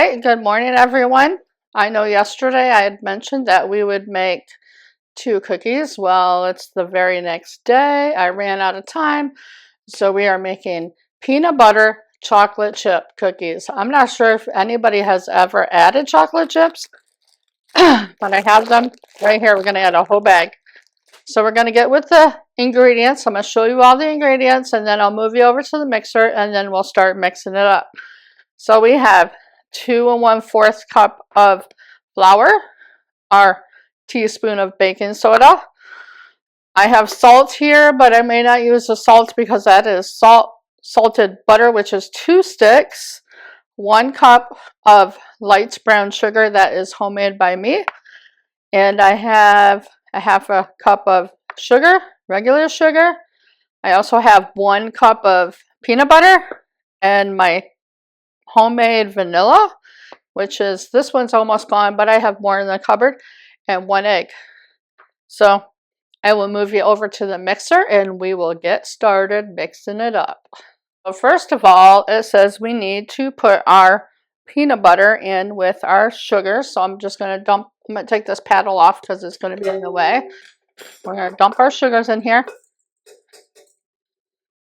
right, good morning everyone. I know yesterday I had mentioned that we would make 2 cookies. Well, it's the very next day. I ran out of time, so we are making peanut butter chocolate chip cookies. I'm not sure if anybody has ever added chocolate chips, but I have them right here. We're going to add a whole bag. So we're going to get with the ingredients. I'm going to show you all the ingredients, and then I'll move you over to the mixer, and then we'll start mixing it up. So we have 2 1/4 cup of flour, our teaspoon of baking soda. I have salt here, but I may not use the salt because that is salted butter, which is 2 sticks. 1 cup of light brown sugar that is homemade by me. And I have a 1/2 cup of sugar, regular sugar. I also have 1 cup of peanut butter and my homemade vanilla, which is, this one's almost gone, but I have more in the cupboard, and 1 egg. So I will move you over to the mixer and we will get started mixing it up. So first of all, it says we need to put our peanut butter in with our sugar. So I'm just going to I'm going to take this paddle off because it's going to be in the way. We're going to dump our sugars in here.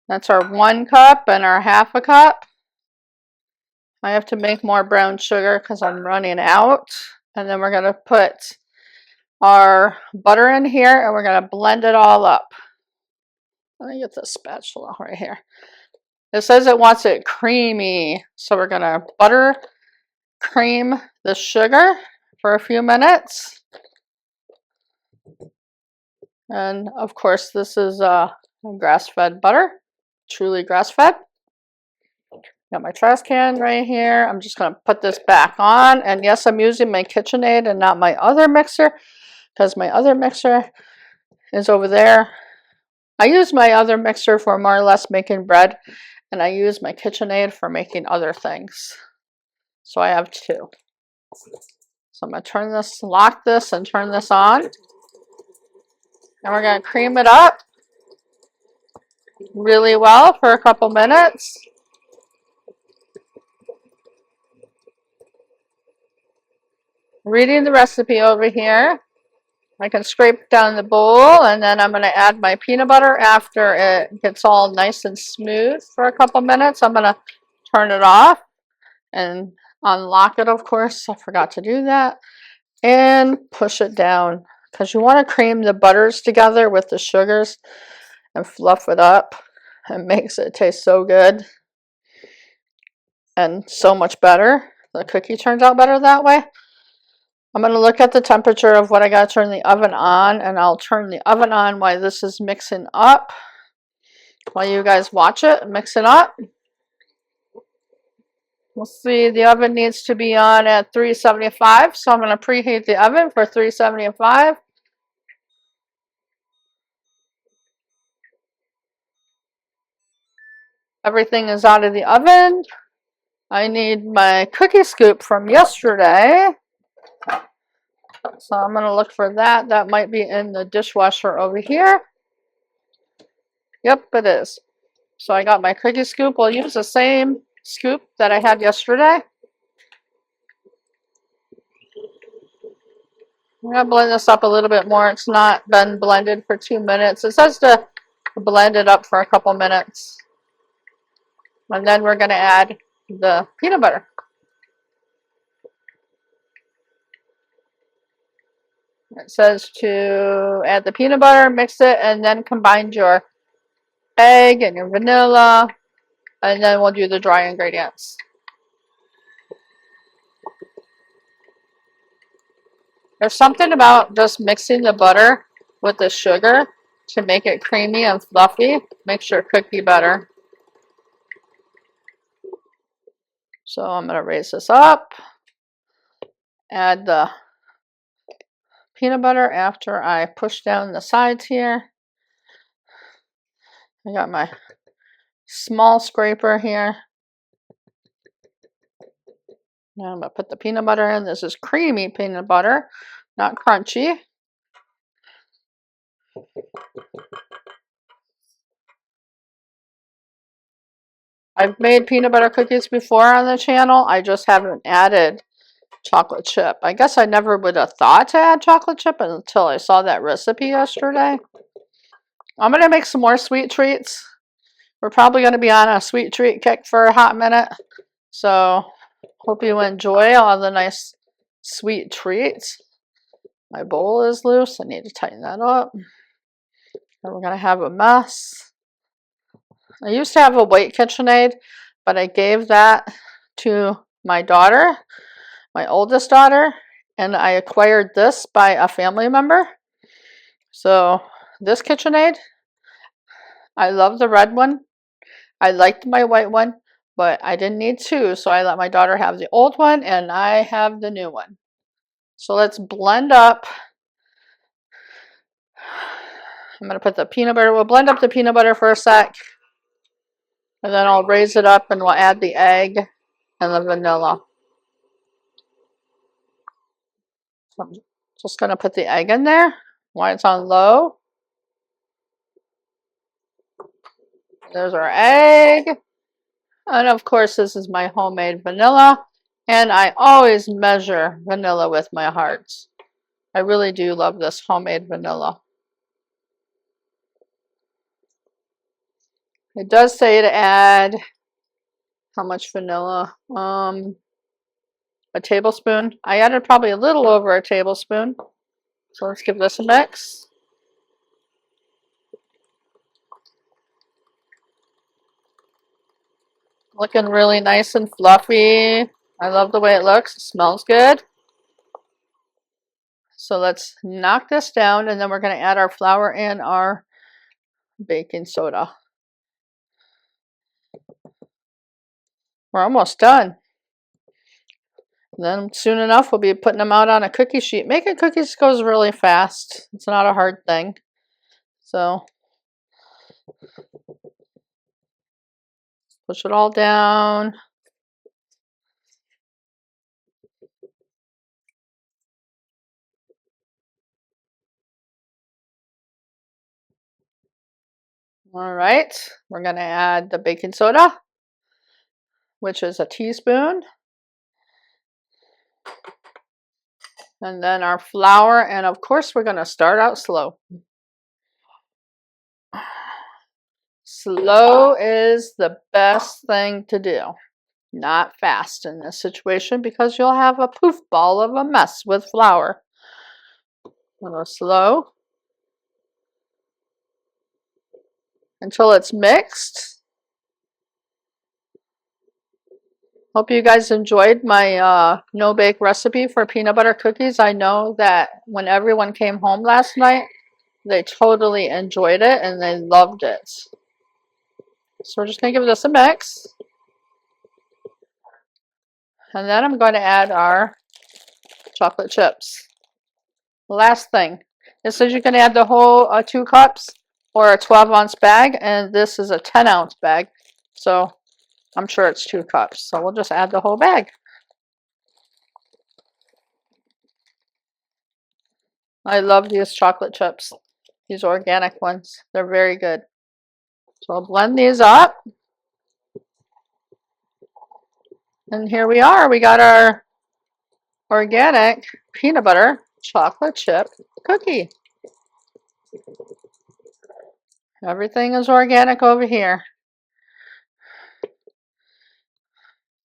That's our 1 cup and our 1/2 cup. I have to make more brown sugar because I'm running out. And then we're going to put our butter in here and we're going to blend it all up. Let me get the spatula right here. It says it wants it creamy, so we're going to butter cream the sugar for a few minutes. And of course, this is grass-fed butter, truly grass-fed. Got my trash can right here. I'm just going to put this back on. And yes, I'm using my KitchenAid and not my other mixer, because my other mixer is over there. I use my other mixer for more or less making bread, and I use my KitchenAid for making other things. So I have 2. So I'm going to turn this, lock this, and turn this on. And we're going to cream it up really well for a couple minutes. Reading the recipe over here. I can scrape down the bowl, and then I'm going to add my peanut butter after it gets all nice and smooth for a couple minutes. I'm going to turn it off and unlock it, of course. I forgot to do that. And push it down because you want to cream the butters together with the sugars and fluff it up. It makes it taste so good and so much better. The cookie turns out better that way. I'm going to look at the temperature of what I got to turn the oven on, and I'll turn the oven on while this is mixing up. While you guys watch it mix it up. We'll see, the oven needs to be on at 375, so I'm going to preheat the oven for 375. Everything is out of the oven. I need my cookie scoop from yesterday. So I'm going to look for that. That might be in the dishwasher over here. Yep, it is. So I got my cookie scoop. We'll use the same scoop that I had yesterday. I'm going to blend this up a little bit more. It's not been blended for 2 minutes. It says to blend it up for a couple minutes. And then we're going to add the peanut butter. It says to add the peanut butter, mix it, and then combine your egg and your vanilla, and then we'll do the dry ingredients. There's something about just mixing the butter with the sugar to make it creamy and fluffy. Makes your cookie better. So I'm going to raise this up. Add the peanut butter after I push down the sides here. I got my small scraper here. Now I'm going to put the peanut butter in. This is creamy peanut butter, not crunchy. I've made peanut butter cookies before on the channel. I just haven't added chocolate chip. I guess I never would have thought to add chocolate chip until I saw that recipe yesterday. I'm going to make some more sweet treats. We're probably going to be on a sweet treat kick for a hot minute. So, hope you enjoy all the nice sweet treats. My bowl is loose. I need to tighten that up. And we're going to have a mess. I used to have a white KitchenAid, but I gave that to my daughter, my oldest daughter, and I acquired this by a family member. So, this KitchenAid, I love the red one. I liked my white one, but I didn't need two, so I let my daughter have the old one, and I have the new one. So let's blend up. I'm going to put the peanut butter. We'll blend up the peanut butter for a sec, and then I'll raise it up, and we'll add the egg and the vanilla. So I'm just going to put the egg in there while it's on low. There's our egg. And of course, this is my homemade vanilla. And I always measure vanilla with my hearts. I really do love this homemade vanilla. It does say to add how much vanilla? A tablespoon. I added probably a little over a tablespoon. So let's give this a mix. Looking really nice and fluffy. I love the way it looks. It smells good. So let's knock this down, and then we're going to add our flour and our baking soda. We're almost done. Then soon enough, we'll be putting them out on a cookie sheet. Making cookies goes really fast. It's not a hard thing. So push it all down. All right, we're going to add the baking soda, which is a teaspoon. And then our flour, and of course we're going to start out slow. Slow is the best thing to do. Not fast in this situation because you'll have a poof ball of a mess with flour. A little slow until it's mixed. Hope you guys enjoyed my no-bake recipe for peanut butter cookies. I know that when everyone came home last night, they totally enjoyed it and they loved it. So we're just going to give this a mix. And then I'm going to add our chocolate chips. Last thing. It says you can add the whole 2 cups or a 12-ounce bag, and this is a 10-ounce bag. So I'm sure it's 2 cups. So we'll just add the whole bag. I love these chocolate chips. These organic ones. They're very good. So I'll blend these up. And here we are. We got our organic peanut butter chocolate chip cookie. Everything is organic over here.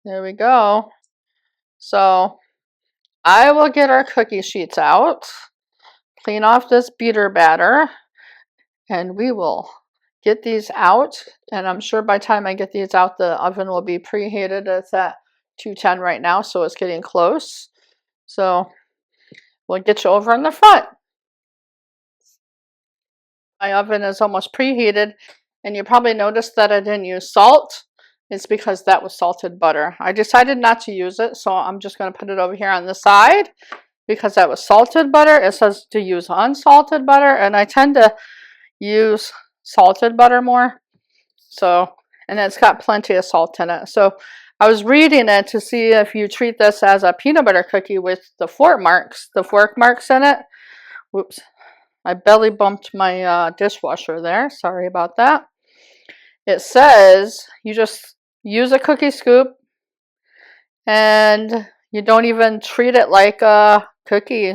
There we go. So I will get our cookie sheets out, clean off this beater batter, and we will get these out. And I'm sure by the time I get these out, the oven will be preheated. It's at 210 right now, so it's getting close. So we'll get you over in the front. My oven is almost preheated, and you probably noticed that I didn't use salt. It's because that was salted butter. I decided not to use it, so I'm just going to put it over here on the side because that was salted butter. It says to use unsalted butter, and I tend to use salted butter more. So, and it's got plenty of salt in it. So I was reading it to see if you treat this as a peanut butter cookie with the fork marks in it. Whoops. I belly bumped my dishwasher there. Sorry about that. It says you just use a cookie scoop, and you don't even treat it like a cookie,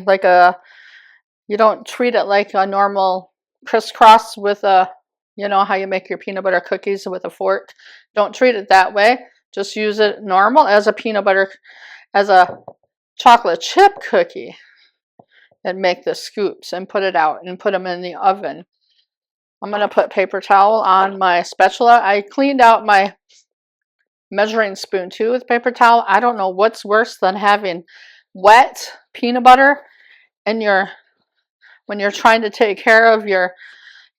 you don't treat it like a normal crisscross with a, you know how you make your peanut butter cookies with a fork. Don't treat it that way. Just use it normal as as a chocolate chip cookie, and make the scoops and put it out and put them in the oven. I'm going to put paper towel on my spatula. I cleaned out my measuring spoon too with paper towel. I don't know what's worse than having wet peanut butter in when you're trying to take care of your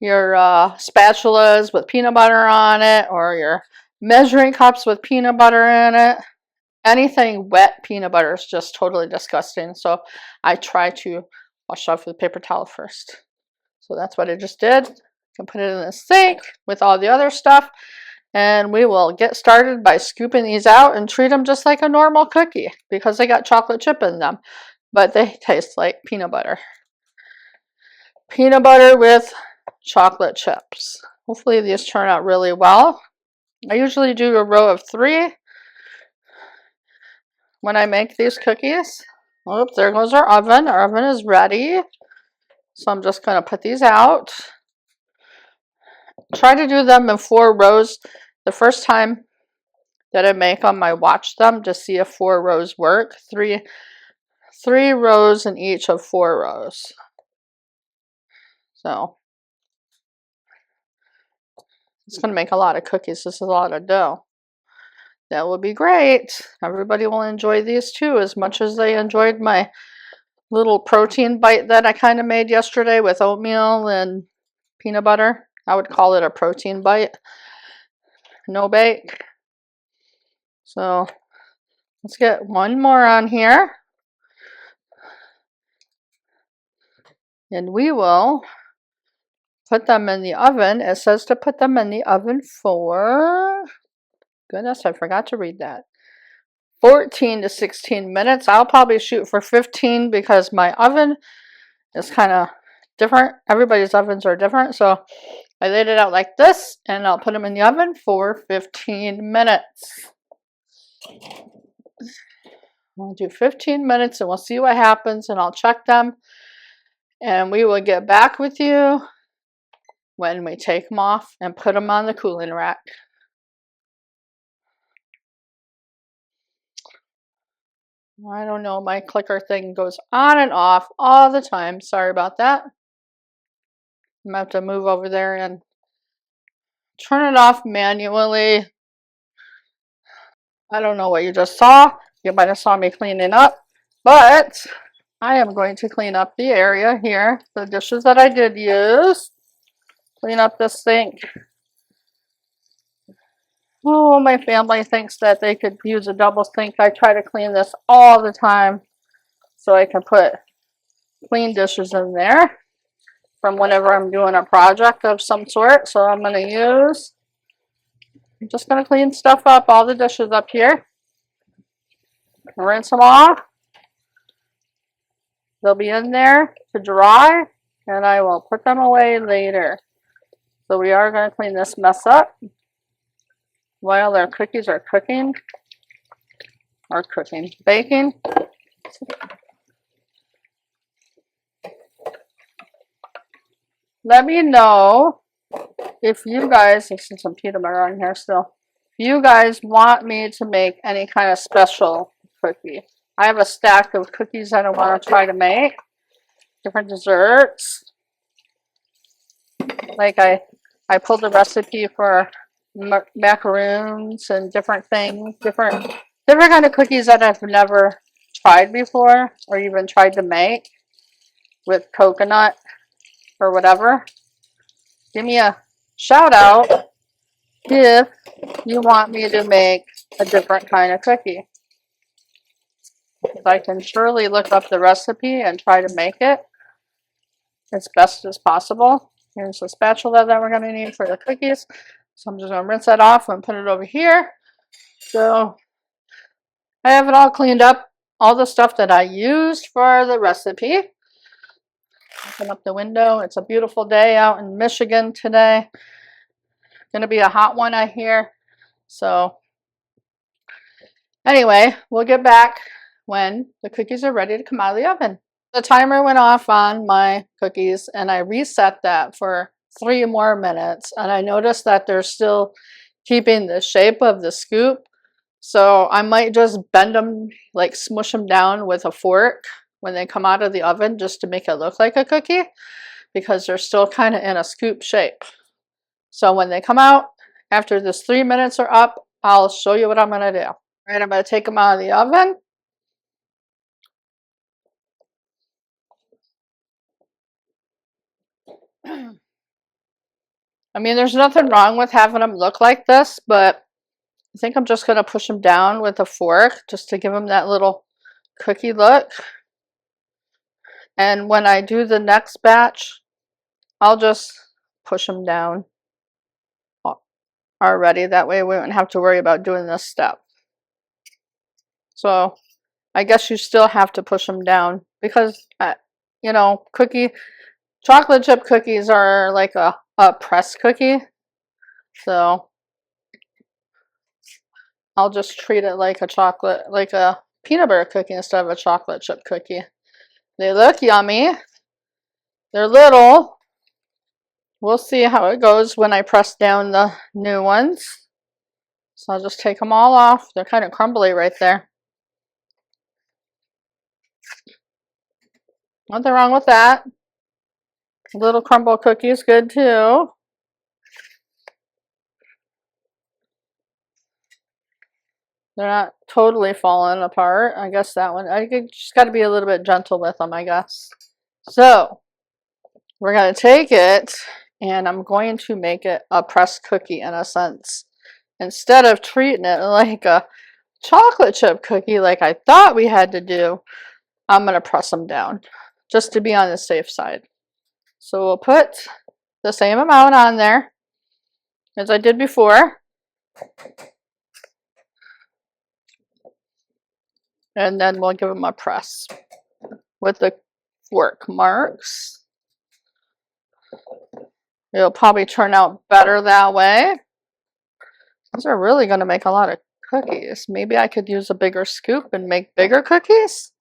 spatulas with peanut butter on it, or your measuring cups with peanut butter in it. Anything wet peanut butter is just totally disgusting. So I try to wash off with paper towel first. So that's what I just did. You can put it in the sink with all the other stuff, and we will get started by scooping these out and treat them just like a normal cookie because they got chocolate chip in them, but they taste like peanut butter. Peanut butter with chocolate chips. Hopefully these turn out really well. I usually do a row of 3 when I make these cookies. Oops, there goes our oven. Our oven is ready. So I'm just going to put these out. Try to do them in 4 rows. The first time that I make them, I watch them to see if 4 rows work. 3 rows in each of 4 rows. So it's going to make a lot of cookies. This is a lot of dough. That will be great. Everybody will enjoy these too, as much as they enjoyed my little protein bite that I kind of made yesterday with oatmeal and peanut butter. I would call it a protein bite. No bake. So let's get one more on here. And we will put them in the oven. It says to put them in the oven for, goodness, I forgot to read that. 14 to 16 minutes. I'll probably shoot for 15 because my oven is kind of different. Everybody's ovens are different. So I laid it out like this, and I'll put them in the oven for 15 minutes. I'll do 15 minutes and we'll see what happens, and I'll check them. And we will get back with you when we take them off and put them on the cooling rack. I don't know, my clicker thing goes on and off all the time. Sorry about that. I'm going to have to move over there and turn it off manually. I don't know what you just saw. You might have saw me cleaning up, but I am going to clean up the area here. The dishes that I did use. Clean up this sink. Oh, my family thinks that they could use a double sink. I try to clean this all the time so I can put clean dishes in there from whenever I'm doing a project of some sort. So I'm just going to clean stuff up, all the dishes up here. Rinse them off. They'll be in there to dry, and I will put them away later. So we are going to clean this mess up while their cookies are baking. Let me know if you guys, there's some peanut butter on here still, if you guys want me to make any kind of special cookie. I have a stack of cookies that I want to try to make, different desserts. Like I pulled a recipe for macaroons and different things, different kind of cookies that I've never tried before or even tried to make with coconut or whatever. Give me a shout out if you want me to make a different kind of cookie. I can surely look up the recipe and try to make it as best as possible. Here's the spatula that we're going to need for the cookies. So I'm just going to rinse that off and put it over here. So I have it all cleaned up, all the stuff that I used for the recipe. Open up the window. It's a beautiful day out in Michigan today. Going to be a hot one, I hear. So Anyway, we'll get back when the cookies are ready to come out of the oven. The timer went off on my cookies and I reset that for 3 more minutes, and I noticed that they're still keeping the shape of the scoop. So I might just bend them, like smush them down with a fork when they come out of the oven just to make it look like a cookie, because they're still kind of in a scoop shape. So when they come out, after this 3 minutes are up, I'll show you what I'm going to do. All right, I'm going to take them out of the oven. I mean, there's nothing wrong with having them look like this, but I think I'm just going to push them down with a fork just to give them that little cookie look. And when I do the next batch, I'll just push them down already. That way we won't have to worry about doing this step. So I guess you still have to push them down because, you know, chocolate chip cookies are like a press cookie. So I'll just treat it like a peanut butter cookie instead of a chocolate chip cookie. They look yummy. They're little. We'll see how it goes when I press down the new ones. So I'll just take them all off. They're kind of crumbly right there. Nothing wrong with that. Little crumble cookie is good too. They're not totally falling apart. I guess that one, I just got to be a little bit gentle with them, I guess. So we're going to take it and I'm going to make it a pressed cookie in a sense. Instead of treating it like a chocolate chip cookie like I thought we had to do, I'm going to press them down just to be on the safe side. So we'll put the same amount on there as I did before. And then we'll give them a press with the fork marks. It'll probably turn out better that way. These are really going to make a lot of cookies. Maybe I could use a bigger scoop and make bigger cookies.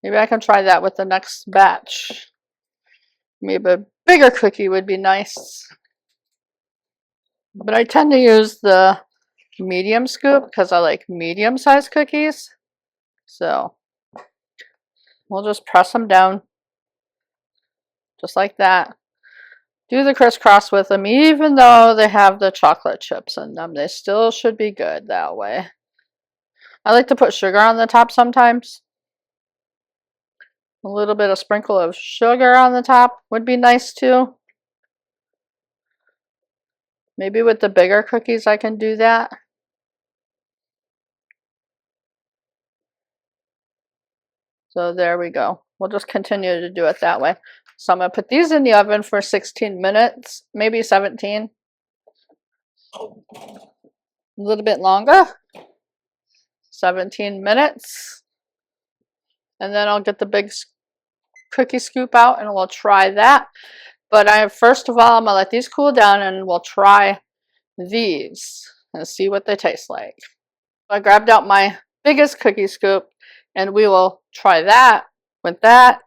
Maybe I can try that with the next batch. Maybe a bigger cookie would be nice. But I tend to use the medium scoop because I like medium-sized cookies. So we'll just press them down just like that. Do the crisscross with them, even though they have the chocolate chips in them. They still should be good that way. I like to put sugar on the top sometimes. A little bit of sprinkle of sugar on the top would be nice too. Maybe with the bigger cookies I can do that. So there we go. We'll just continue to do it that way. So I'm going to put these in the oven for 16 minutes, maybe 17. A little bit longer. 17 minutes. And then I'll get the big cookie scoop out and we'll try that. But first of all, I'm going to let these cool down and we'll try these and see what they taste like. I grabbed out my biggest cookie scoop and we will try that with that.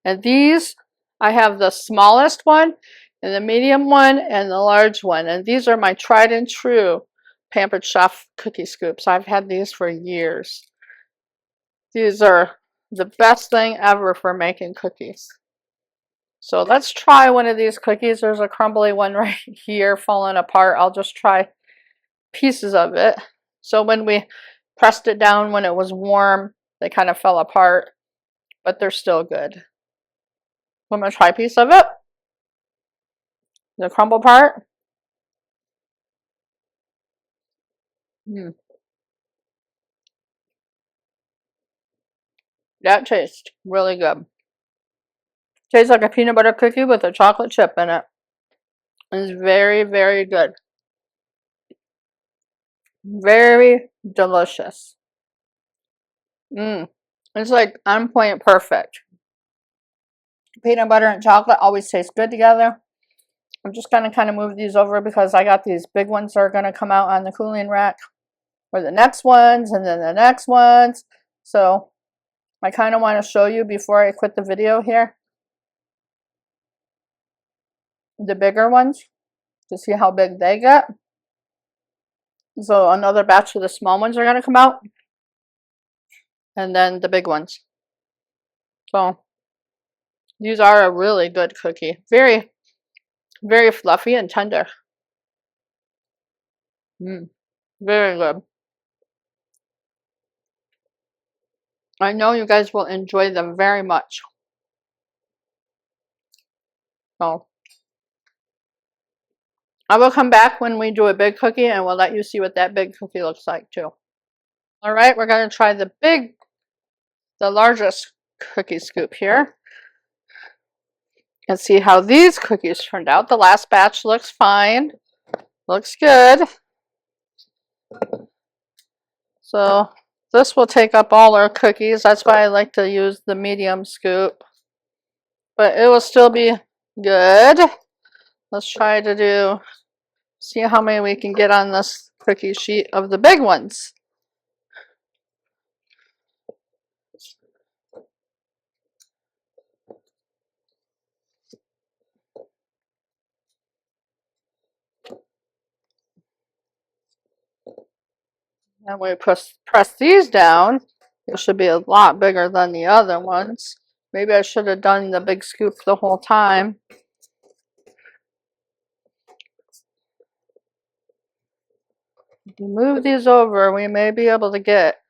And these, I have the smallest one and the medium one and the large one. And these are my tried and true Pampered Chef cookie scoops. I've had these for years. These are the best thing ever for making cookies. So let's try one of these cookies. There's a crumbly one right here falling apart. I'll just try pieces of it. So when we pressed it down when it was warm, they kind of fell apart, but they're still good. I'm going to try a piece of it. The crumble part. That tastes really good. Tastes like a peanut butter cookie with a chocolate chip in it. It's very, very good. Very delicious. It's like on point perfect. Peanut butter and chocolate always taste good together. I'm just going to kind of move these over because I got these big ones that are going to come out on the cooling rack. or the next ones, and then the next ones. So I kind of want to show you before I quit the video here, the bigger ones, to see how big they get. So another batch of the small ones are going to come out, and then the big ones. So these are a really good cookie. Very, very fluffy and tender. Very good. I know you guys will enjoy them very much. So I will come back when we do a big cookie and we'll let you see what that big cookie looks like too. All right, we're going to try the largest cookie scoop here and see how these cookies turned out. The last batch looks fine. Looks good. So this will take up all our cookies. That's why I like to use the medium scoop. But it will still be good. Let's try to see how many we can get on this cookie sheet of the big ones. And we press these down. It should be a lot bigger than the other ones. Maybe I should have done the big scoop the whole time. If you move these over, we may be able to get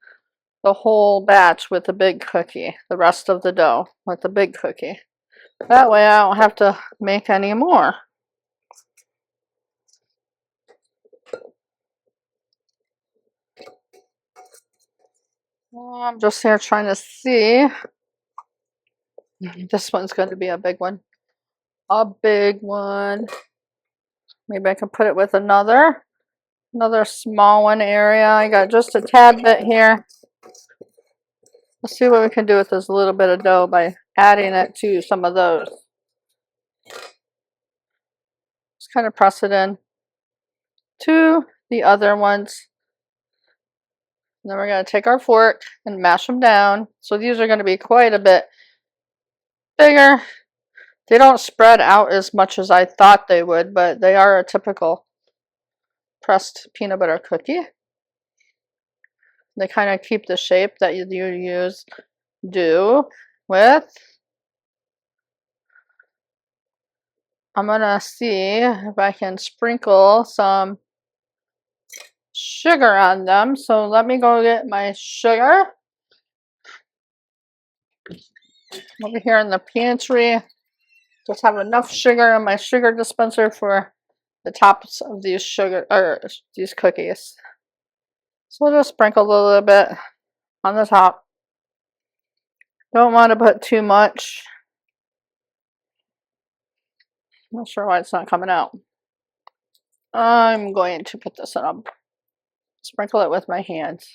the whole batch with the big cookie, the rest of the dough with the big cookie. That way I don't have to make any more. I'm just here trying to see. This one's going to be a big one. A big one. Maybe I can put it with another small one area. I got just a tad bit here. Let's see what we can do with this little bit of dough by adding it to some of those. Just kind of press it in to the other ones. And then we're going to take our fork and mash them down. So these are going to be quite a bit bigger. They don't spread out as much as I thought they would, but they are a typical pressed peanut butter cookie. They kind of keep the shape that you do with. I'm gonna see if I can sprinkle some sugar on them. So let me go get my sugar over here in the pantry. Just have enough sugar in my sugar dispenser for the tops of these these cookies. So we'll just sprinkle a little bit on the top. Don't want to put too much. Not sure why it's not coming out. I'm going to put this in a sprinkle it with my hands.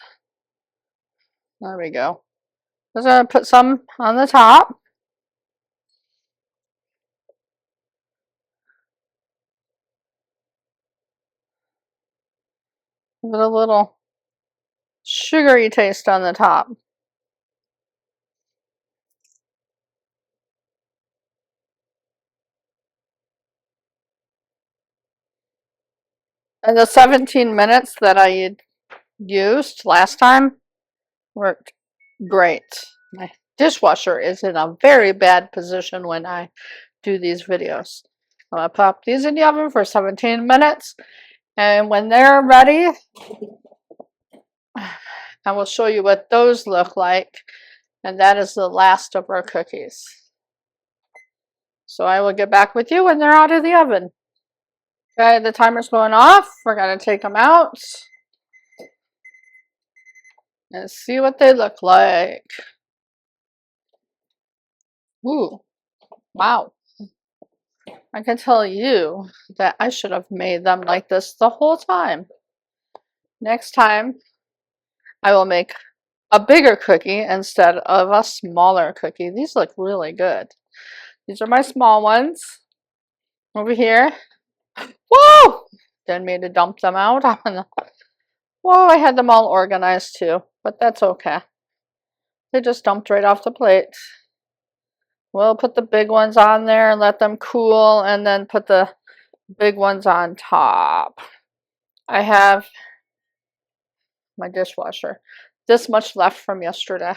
There we go. I'm going to put some on the top. With a little sugary taste on the top. And the 17 minutes that I used last time worked great. My dishwasher is in a very bad position when I do these videos. I'm going to pop these in the oven for 17 minutes. And when they're ready, I will show you what those look like. And that is the last of our cookies. So I will get back with you when they're out of the oven. Okay, the timer's going off. We're going to take them out and see what they look like. Ooh, wow. I can tell you that I should have made them like this the whole time. Next time, I will make a bigger cookie instead of a smaller cookie. These look really good. These are my small ones. Over here. Whoa! Didn't mean to dump them out on the Whoa, I had them all organized too, but that's okay. They just dumped right off the plate. We'll put the big ones on there and let them cool, and then put the big ones on top. I have my dishwasher this much left from yesterday.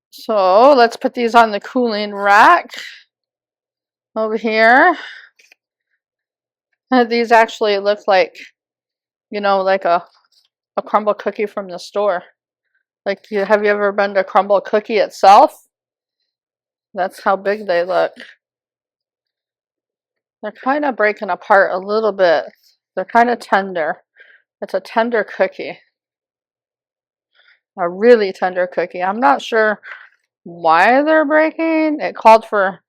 So let's put these on the cooling rack over here. These actually look like, you know, like a crumble cookie from the store. Like, have you ever been to crumble cookie itself? That's how big they look. They're kind of breaking apart a little bit. They're kind of tender. It's a tender cookie. A really tender cookie. I'm not sure why they're breaking. It called for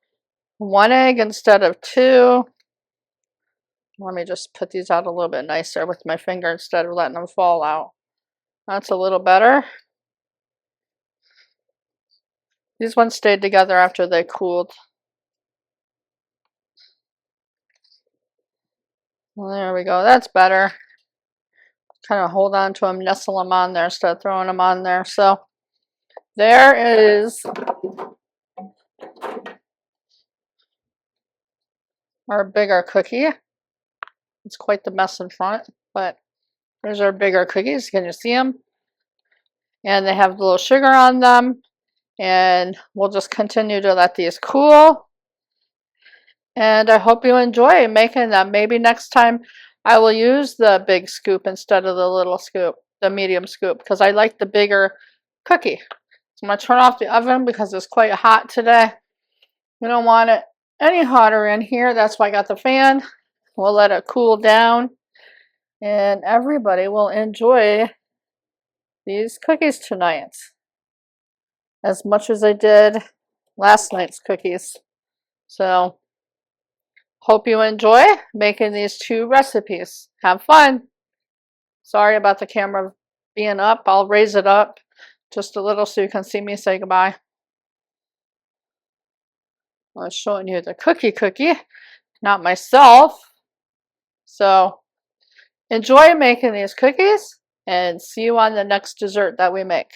1 egg instead of 2. Let me just put these out a little bit nicer with my finger instead of letting them fall out. That's a little better. These ones stayed together after they cooled. There we go. That's better. Kind of hold on to them, nestle them on there instead of throwing them on there. So there is our bigger cookie. It's quite the mess in front, but there's our bigger cookies. Can you see them? And they have a little sugar on them. And we'll just continue to let these cool. And I hope you enjoy making them. Maybe next time I will use the big scoop instead of the little scoop, the medium scoop, because I like the bigger cookie. So I'm going to turn off the oven because it's quite hot today. We don't want it any hotter in here. That's why I got the fan. We'll let it cool down. And everybody will enjoy these cookies tonight as much as I did last night's cookies. So hope you enjoy making these 2 recipes. Have fun. Sorry about the camera being up. I'll raise it up just a little so you can see me say goodbye. I was showing you the cookie, not myself. So enjoy making these cookies and see you on the next dessert that we make.